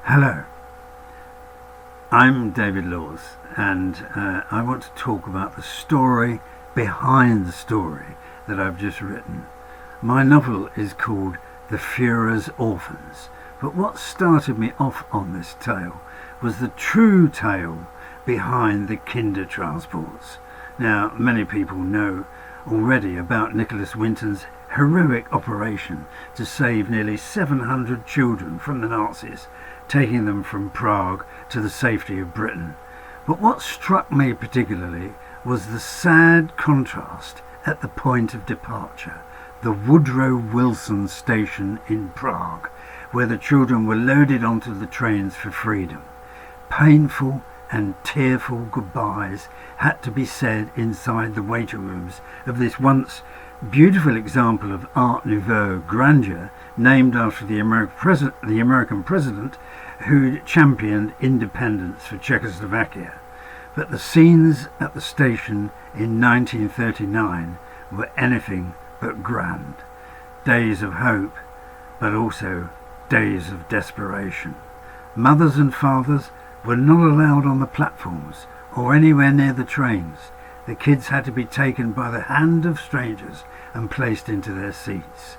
Hello, I'm David Laws, and I want to talk about the story behind the story that I've just written. My novel is called The Fuhrer's Orphans, but what started me off on this tale was the true tale behind the Kinder transports. Now, many people know already about Nicholas Winton's heroic operation to save nearly 700 children from the Nazis, taking them from Prague to the safety of Britain. But what struck me particularly was the sad contrast at the point of departure, the Woodrow Wilson station in Prague, where the children were loaded onto the trains for freedom. Painful and tearful goodbyes had to be said inside the waiting rooms of this once beautiful example of Art Nouveau grandeur, named after the American president who championed independence for Czechoslovakia. But the scenes at the station in 1939 were anything but grand. Days of hope, but also days of desperation. Mothers and fathers were not allowed on the platforms or anywhere near the trains. The kids had to be taken by the hand of strangers and placed into their seats.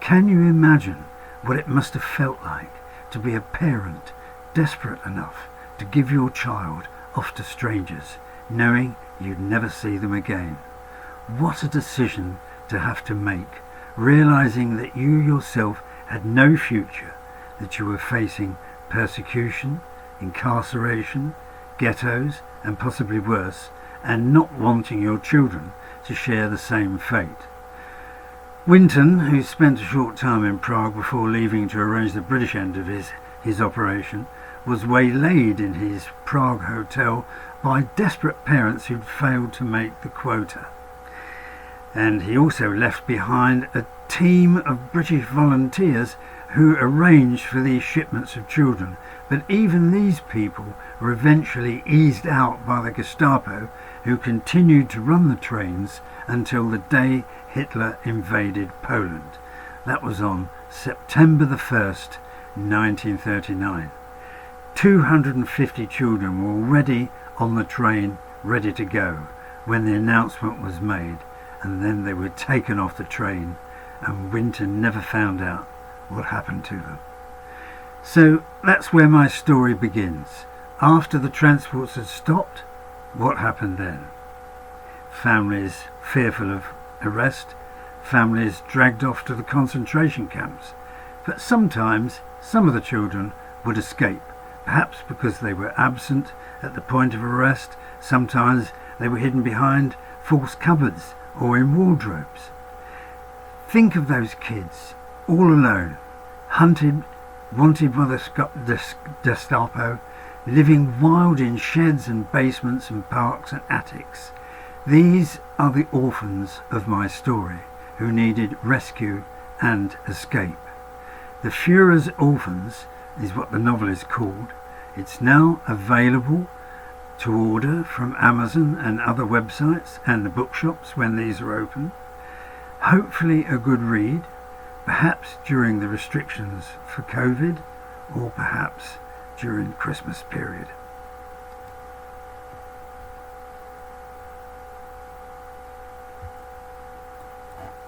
Can you imagine what it must have felt like to be a parent desperate enough to give your child off to strangers, knowing you'd never see them again? What a decision to have to make, realizing that you yourself had no future, that you were facing persecution, incarceration, ghettos, and possibly worse, and not wanting your children to share the same fate. Winton, who spent a short time in Prague before leaving to arrange the British end of his operation, was waylaid in his Prague hotel by desperate parents who'd failed to make the quota. And he also left behind a team of British volunteers who arranged for these shipments of children. But even these people were eventually eased out by the Gestapo, who continued to run the trains until the day Hitler invaded Poland. That was on September the 1st, 1939. 250 children were already on the train, ready to go, when the announcement was made, and then they were taken off the train, and Winton never found out what happened to them. So that's where my story begins. After the transports had stopped, what happened then? Families fearful of arrest, families dragged off to the concentration camps. But sometimes some of the children would escape, perhaps because they were absent at the point of arrest. Sometimes they were hidden behind false cupboards or in wardrobes. Think of those kids, all alone, hunted, wanted by the Gestapo, living wild in sheds and basements and parks and attics. These are the orphans of my story, who needed rescue and escape. The Fuhrer's Orphans is what the novel is called. It's now available to order from Amazon and other websites and the bookshops when these are open. Hopefully a good read, perhaps during the restrictions for COVID, or perhaps during the Christmas period.